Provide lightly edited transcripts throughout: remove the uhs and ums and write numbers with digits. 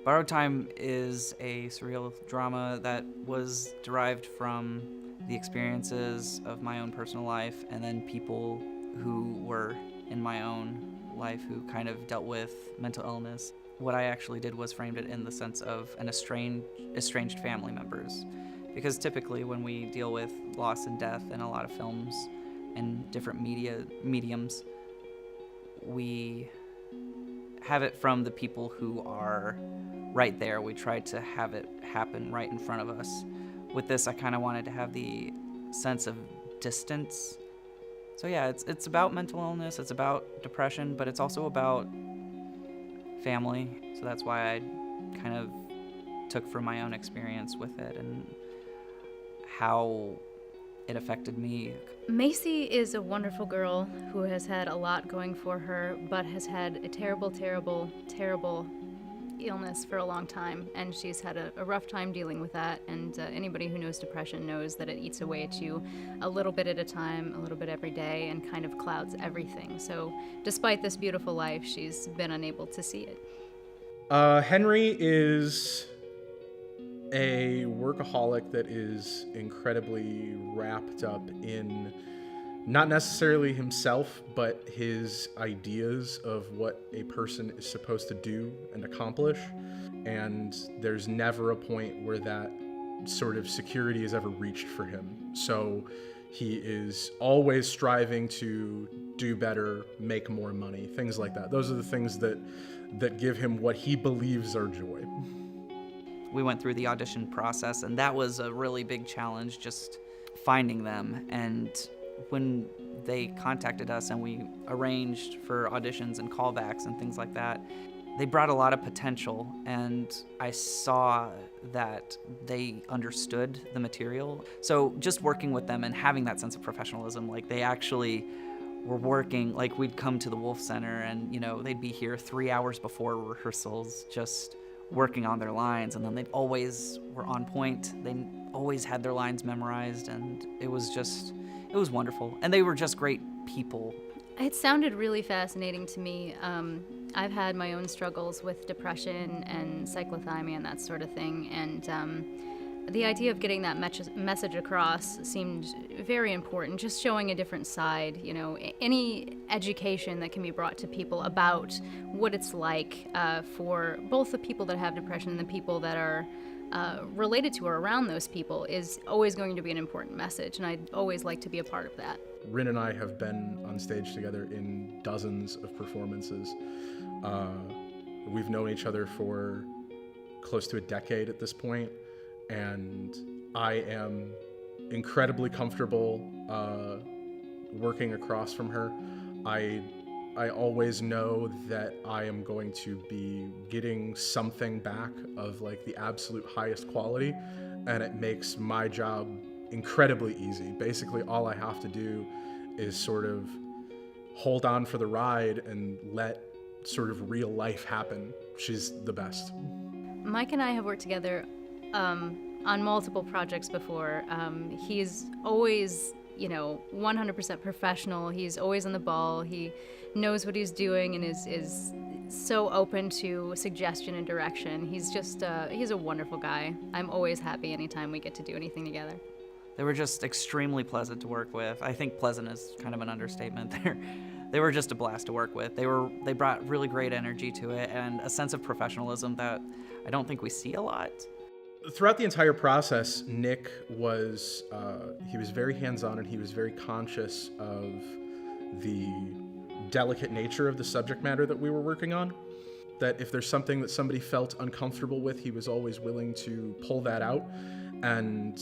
Borrowed Time is a surreal drama that was derived from the experiences of my own personal life and then people who were in my own life who kind of dealt with mental illness. What I actually did was framed it in the sense of an estranged family members. Because typically when we deal with loss and death in a lot of films and different mediums, we have it from the people who are right there. We try to have it happen right in front of us. With this, I kind of wanted to have the sense of distance. So yeah, it's about mental illness, it's about depression, but it's also about family. So that's why I kind of took from my own experience with it and how it affected me. Macy is a wonderful girl who has had a lot going for her, but has had a terrible, terrible, terrible illness for a long time, and she's had a rough time dealing with that. And anybody who knows depression knows that it eats away at you a little bit at a time, a little bit every day, and kind of clouds everything. So despite this beautiful life, she's been unable to see it. Henry is a workaholic that is incredibly wrapped up in not necessarily himself, but his ideas of what a person is supposed to do and accomplish. And there's never a point where that sort of security is ever reached for him. So he is always striving to do better, make more money, things like that. Those are the things that give him what he believes are joy. We went through the audition process, and that was a really big challenge, just finding them. And when they contacted us and we arranged for auditions and callbacks and things like that, they brought a lot of potential, and I saw that they understood the material. So just working with them and having that sense of professionalism, like they actually were working, like we'd come to the Wolf Center and, they'd be here 3 hours before rehearsals, just working on their lines, and then they always were on point. They always had their lines memorized, and it was wonderful. And they were just great people. It sounded really fascinating to me. I've had my own struggles with depression and cyclothymia and that sort of thing, and the idea of getting that message across seemed very important, just showing a different side, any education that can be brought to people about what it's like for both the people that have depression and the people that are related to or around those people is always going to be an important message, and I'd always like to be a part of that. Rin and I have been on stage together in dozens of performances. We've known each other for close to a decade at this point, and I am incredibly comfortable working across from her. I always know that I am going to be getting something back of like the absolute highest quality, and it makes my job incredibly easy. Basically, all I have to do is sort of hold on for the ride and let sort of real life happen. She's the best. Mike and I have worked together on multiple projects before. He's always, 100% professional. He's always on the ball. He knows what he's doing and is so open to suggestion and direction. He's just, he's a wonderful guy. I'm always happy anytime we get to do anything together. They were just extremely pleasant to work with. I think pleasant is kind of an understatement there. They were just a blast to work with. They brought really great energy to it and a sense of professionalism that I don't think we see a lot. Throughout the entire process, Nick was he was very hands-on, and he was very conscious of the delicate nature of the subject matter that we were working on. That if there's something that somebody felt uncomfortable with, he was always willing to pull that out. And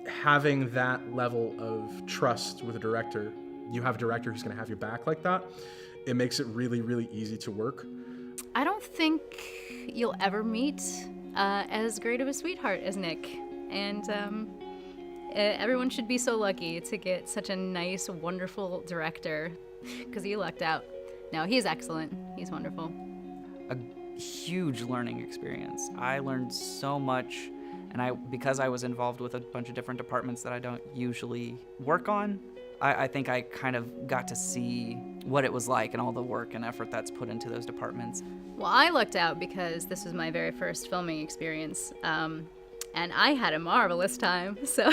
having that level of trust with a director, you have a director who's going to have your back like that, it makes it really, really easy to work. I don't think you'll ever meet as great of a sweetheart as Nick, and everyone should be so lucky to get such a nice, wonderful director, because he lucked out. No, he's excellent. He's wonderful. A huge learning experience. I learned so much, and because I was involved with a bunch of different departments that I don't usually work on, I think I kind of got to see what it was like and all the work and effort that's put into those departments. Well, I lucked out because this was my very first filming experience, and I had a marvelous time. So,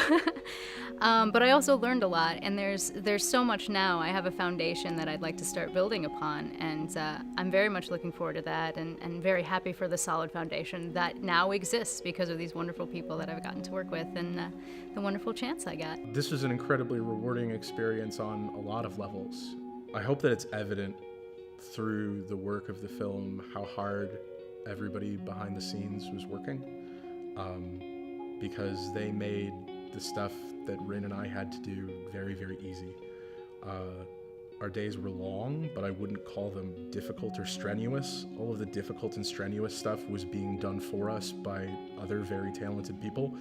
but I also learned a lot, and there's so much now. I have a foundation that I'd like to start building upon, and I'm very much looking forward to that, and very happy for the solid foundation that now exists because of these wonderful people that I've gotten to work with, and the wonderful chance I got. This was an incredibly rewarding experience on a lot of levels. I hope that it's evident through the work of the film how hard everybody behind the scenes was working, because they made the stuff that Rin and I had to do very, very easy. Our days were long, but I wouldn't call them difficult or strenuous. All of the difficult and strenuous stuff was being done for us by other very talented people,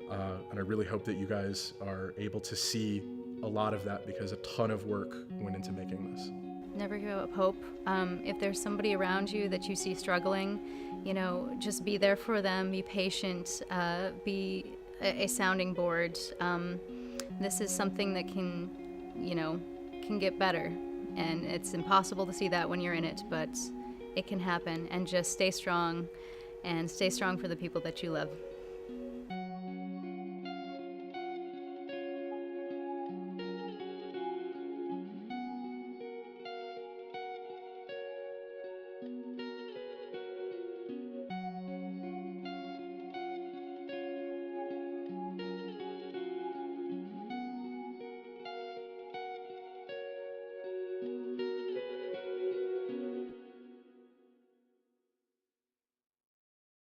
and I really hope that you guys are able to see a lot of that, because a ton of work went into making this. Never give up hope. If there's somebody around you that you see struggling, just be there for them, be patient, be a sounding board. This is something that can get better, and it's impossible to see that when you're in it, but it can happen, and just stay strong, and stay strong for the people that you love.